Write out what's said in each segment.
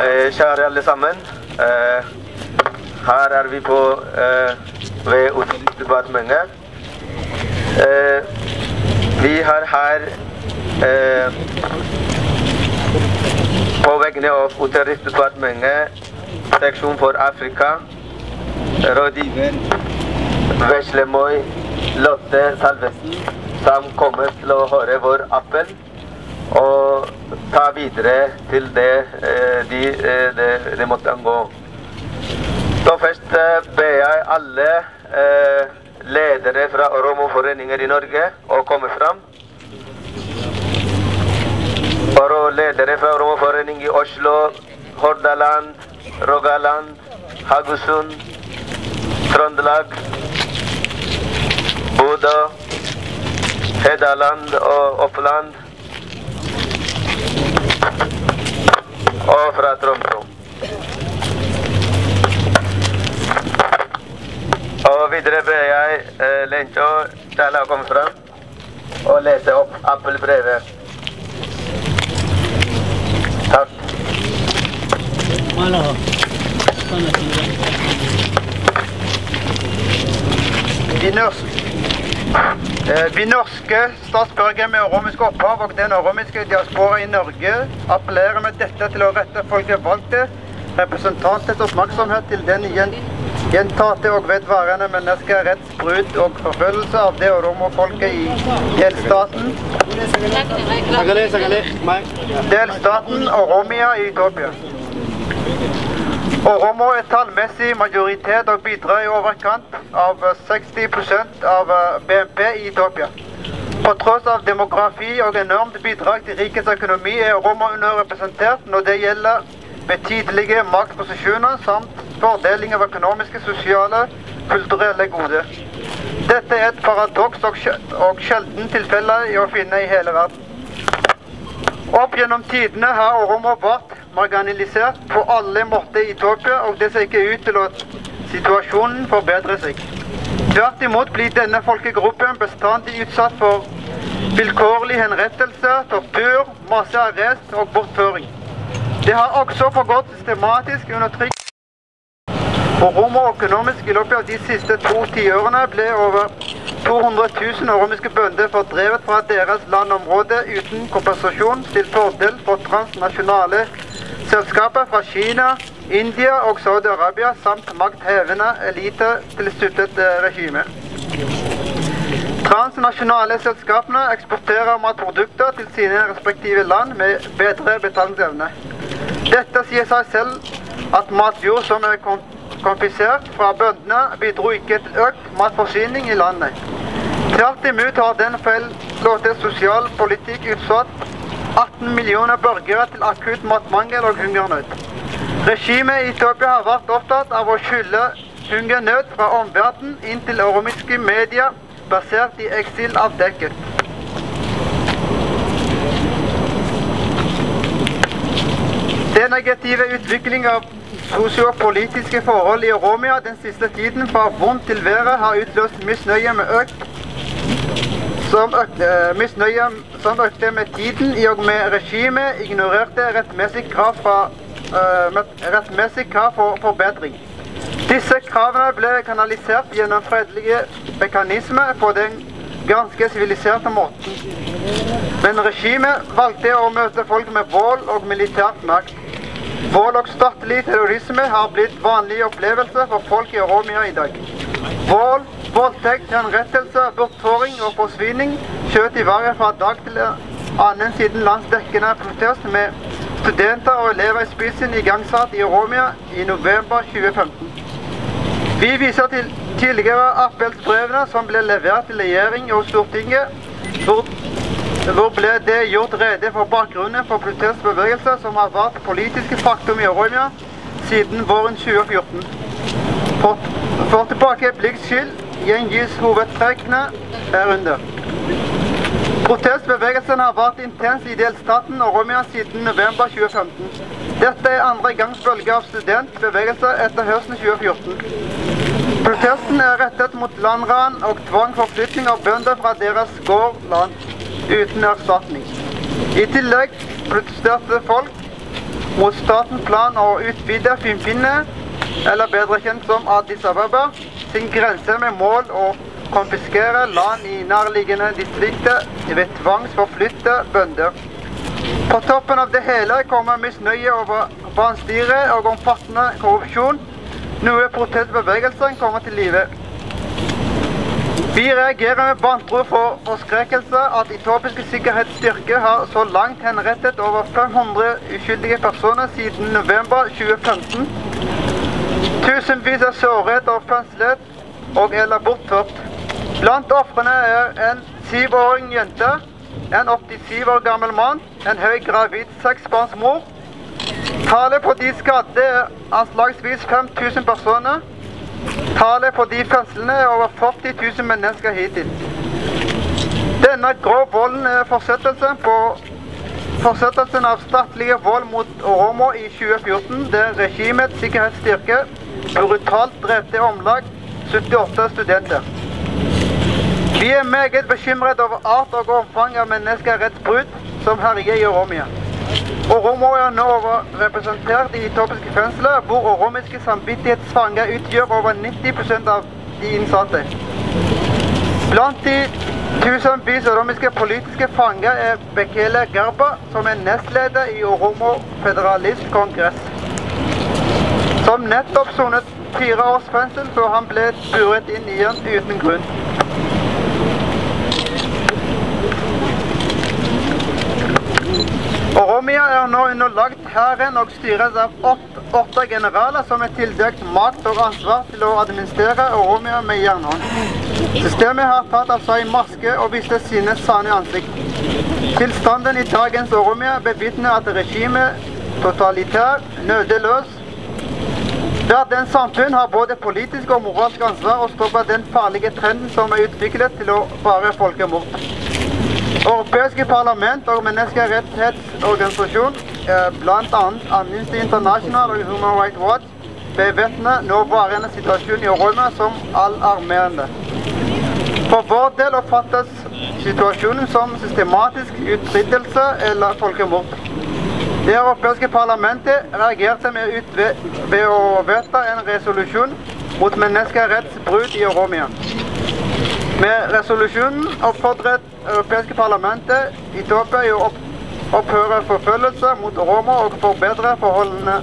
Kjære alle sammen. Her vi på ved Utenriksdepartementet. Vi har her på vegne av Utenriksdepartementet, seksjon for Afrika, rådgiver Veslemøy Lotte Salvesen, som kommer til å høre vår appell og ta videre til det måtte gå. Så først ber jeg alle ledere fra Oromo-foreninger i Norge å komme fram. Og ledere fra Oromo-forening i Oslo, Hordaland, Rogaland, Haugesund, Trøndelag, Bodø, Hedland og Oppland, og fra Tromsø. Og videre ber jeg Lencho til å komme frem og lese opp appellbrevet. Takk. Vi norske statsborgere med oromisk opphav og den oromiske diaspora i Norge appellerer med dette til å rette folkevalgte representanters oppmerksomhet til den gjentatte og vedvarende menneskerettsbrudd og forfølgelse av det oromofolket i delstaten Oromia i Etiopia. Oromo er tallmessig majoritet og bidrar i overkant av 60% av BNP i Etiopia. På tross av demografi og enormt bidrag til rikets økonomi er Oromo underrepresentert når det gjelder betydelige maktposisjoner samt fordeling av økonomiske, sosiale og kulturelle goder. Dette er et paradoks og sjelden tilfelle å finne i hele verden. Opp gjennom tidene har Oromo vært marginalisert på alle måter i Etiopia, og det ser ikke ut til at situasjonen forbedrer seg. Tvert imot blir denne folkegruppen bestandig utsatt for vilkårlig henrettelse, tortur, massearrest og bortføring. Det har også foregått systematisk undertrykk. Oromo økonomisk i løpet av de siste 2 tiårene ble over 200 000 oromiske bønder fordrevet fra deres landområde uten kompensasjon til fordel for transnasjonale selskaper fra Kina, India og Saudi-Arabia samt makthevende elite tilsluttet regime. Transnasjonale selskapene eksporterer matprodukter til sine respektive land med bedre betalingsevne. Dette sier seg selv at matjord som er konfiskert fra bøndene bidro ikke til økt matforsyning i landet. Tvert imot har den feilslåtte sosialpolitikk utsatt 18 millioner borgere til akutt matmangel og hungernød. Regimet i Etiopia har vært opptatt av å skylde hungernød fra omverdenen inntil oromiske medier basert i eksil avdekket. Den negative utvikling av sosiopolitiske forhold i Oromia den siste tiden fra vondt til verre har utløst misnøye som økte med tiden og med regimet ignorerte rettmessig krav for forbedring. Disse kravene ble kanalisert gjennom fredelige mekanismer på den ganske siviliserte måten. Men regimet valgte å møte folk med vold og militært makt. Vold og statlig terrorisme har blitt vanlige opplevelser for folk i Oromia i dag. Vold, voldtekt, henrettelse, bortføring og forsvinning skjøt i været fra dag til annen siden landsdekkende protest med studenter og elever i spissen igangsatt i Oromia i november 2015. Vi viser til tidligere appellsbrevene som ble levert til regjering og Stortinget, hvor ble det gjort rede for bakgrunnen for protestbevegelser som har vært politiske faktum i Oromia siden våren 2014. For tilbakeblikks skyld gjengis hovedtrekkene herunder. Protestbevegelsen har vært intens i delstaten Oromia siden november 2015. Dette er andre gangs bølge av studentbevegelser etter høsten 2014. Protesten er rettet mot landran og tvangforflytting av bønder fra deres gårdland uten erstatning. I tillegg protesterte folk mot statens plan å utvide Finfinne, eller bedre kjent som Addis Ababa, sin grense med mål å konfiskere land i nærliggende distrikter ved tvangsforflytte bønder. På toppen av det hele kommer misnøye over vanstyre og omfattende korrupsjon, noe protestbevegelsen kommer til live. Vi reagerer med vantro for forskrekkelse at etiopiske sikkerhetsstyrker har så langt henrettet over 500 uskyldige personer siden november 2015. Tusenvis er såret og fengslet og eller bortført. Blant ofrene er en 7-åring jente, en 87 år gammel mann, en høy gravid 6-barnsmor. Tallet på de skadde er anslagsvis 5000 personer. Tallet på de fengslene er over 40 000 mennesker hittil. Denne grov volden er fortsettelsen av statlige vold mot Oromo i 2014, der regimets sikkerhetsstyrke brutalt drepte omlag 78 studenter. Vi er meget bekymret over art og omfang av menneskerettsbrudd som herjer i Oromia. Oromo er nå overrepresentert i etiopiske fengsler, hvor oromiske samvittighetsfanger utgjør over 90% av de innsatte. Blant de tusenvis oromiske politiske fanger er Bekele Garba, som er nestleder i Oromo Federalistkongress, som nettopp sonet 4 års fengsel før han ble buret inn igjen uten grunn. Oromia er nå underlagt hæren og styres av 8 generaler som er tildelt makt og ansvar til å administrere Oromia med jernhånd. Systemet har tatt av seg maske og viste sine sanne ansikt. Tilstanden i dagens Oromia bevitner at regimet totalitær, nødeløs. Verdens samfunn har både politisk og moralsk ansvar å stoppe den farlige trenden som er utviklet til å være folkemord. Europeiske parlament og menneskerettighetsorganisasjon, blant annet Amnesty International og Human Rights Watch, bevetner nåværende situasjon i Oromia som alarmerende. For vår del oppfattes situasjonen som systematisk utryddelse eller folkemord. Det europeiske parlamentet reagerte ved å vedta en resolusjon mot menneskerettsbrudd i Oromia. Med resolusjonen oppfordret europeiske parlamentet Etiopia i å opphøre forfølgelse mot Oromo og forbedre forholdene.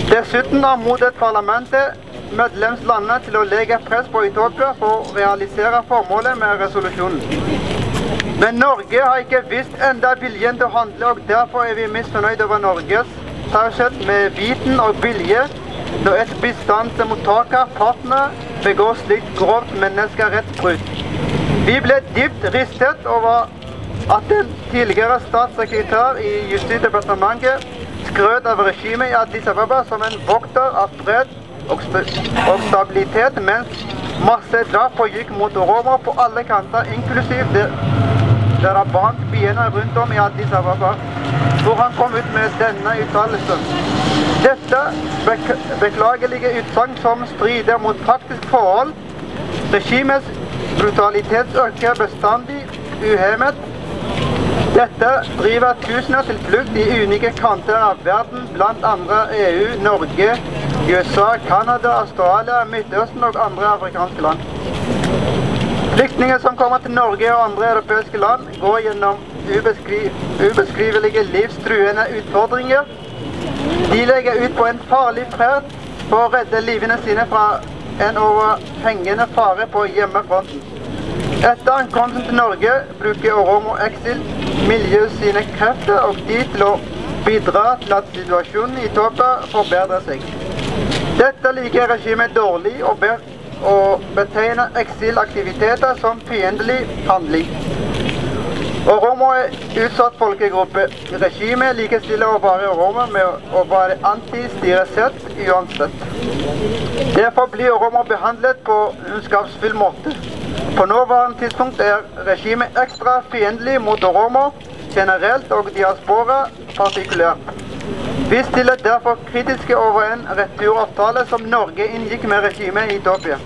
Dessuten anmodet parlamentet medlemslandene til å legge press på Etiopia for å realisere formålet med resolusjonen. Men Norge har ikke vist enda viljen til å handle, og derfor er vi misfornøyd over Norges taushet med viten og vilje når et bistandsmottaker partner begår slikt grovt menneskerettsbrudd. Vi ble dypt ristet over at den tidligere statssekretær i Justisdepartementet skrøt av regimet i Addis Ababa som en vokter av fred og stabilitet, mens masse drap pågikk mot Oromo på alle kanter, inklusiv der av byene rundt om i Addis Ababa, hvor han kom ut med denne uttalelsen. Dette beklagelige utsagn som strider mot praktisk forhold. Regimets brutalitet øker bestandig uhemmet. Dette driver tusener til flukt i unike kanter av verden, blant andre EU, Norge, USA, Kanada, Australia, Midtøsten og andre afrikanske land. Flyktninger som kommer til Norge og andre europeiske land går gjennom ubeskrivelige livstruende utfordringer. De legger ut på en farlig ferd for å redde livene sine fra en overhengende fare på hjemmefronten. Etter ankomsten til Norge bruker Oromo Exil-miljøet sine krefter og tid til å bidra til at situasjonen i Etiopia forbedrer seg. Dette liker regimet dårlig og betegner eksilaktiviteter som fiendtlig handling. Oromo er utsatt folkegruppe. Regimet likestiller å være Oromo med å være anti-styresett uansett. Derfor blir Oromo behandlet på ondskapsfull måte. På nåværende tidspunkt er regimet ekstra fiendtlig mot Oromo generelt og diaspora partikulært. Vi stiller derfor kritiske over en returavtale som Norge inngikk med regimet i Etiopia.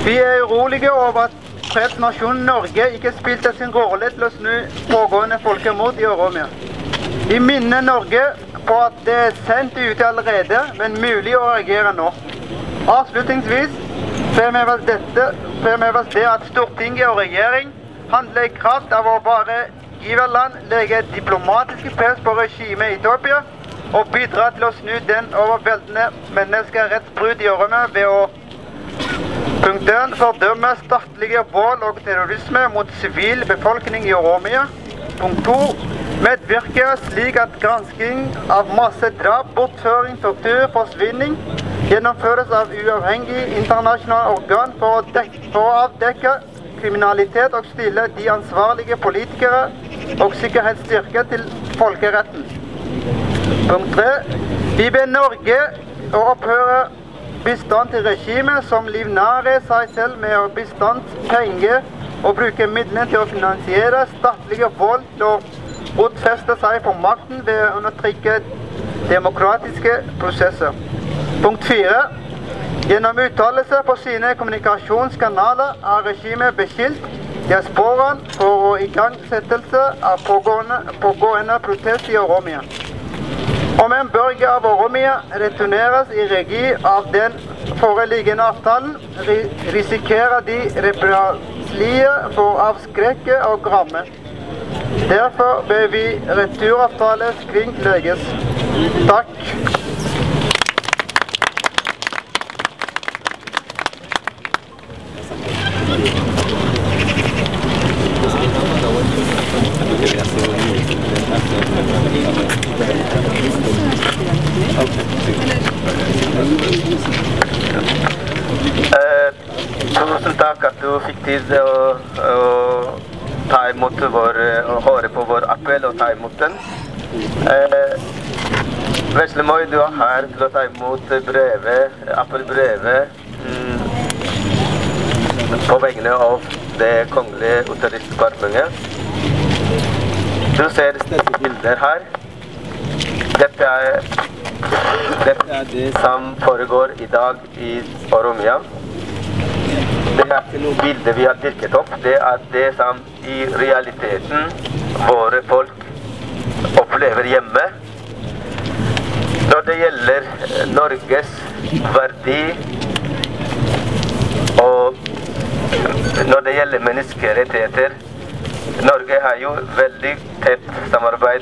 Vi er urolige over fredsnasjonen Norge ikke spilte sin rolle til å snu pågående folkemord i Oromia. Vi minner Norge på at det er sent ute allerede, men mulig å reagere nå. Avslutningsvis fremheves det at Stortinget og regjering handler i kraft av å være giverland, legge diplomatiske press på regimet i Etiopia og bidra til å snu den overveldende menneskerettsbrudd i Oromia ved å punkt 1. Fordømme statlige vold og terrorisme mot sivil befolkning i Oromia. Punkt 2. Medvirke slik at gransking av massedrap, bortføring, tortur, forsvinning gjennomføres av uavhengig internasjonale organ for å avdekke kriminalitet og stille de ansvarlige politikere og sikkerhetsstyrker til folkeretten. Punkt 3. Vi ber Norge å opphøre bistand til regimet som livnærer seg selv med å bistandspenger og bruke midlene til å finansiere statlige vold til å rotfeste seg på makten ved å undertrykke demokratiske prosesser. Punkt 4. Gjennom uttalelser på sine kommunikasjonskanaler er regimet beskyldt diasporaen for igangsettelse av pågående protest i Oromia. Om en borger av Oromia returneres i regi av den foreliggende avtalen, risikerer de represalier for å avskrekke og ramme. Derfor ber vi returavtale skrinlegges. Takk. Tusen takk at du fikk tid å ta imot høre på vår appell og ta imot den. Vesle Moi, du er her til å ta imot appellbrevet på vegne av det kongelige utenriksdepartementet. Du ser disse bilder her. Dette er det som foregår i dag i Oromia. Det er ikke noe bilde vi har dirket opp. Det er det som i realiteten våre folk opplever hjemme. Når det gjelder Norges verdi og når det gjelder menneskerettigheter, Norge har jo veldig tett samarbeid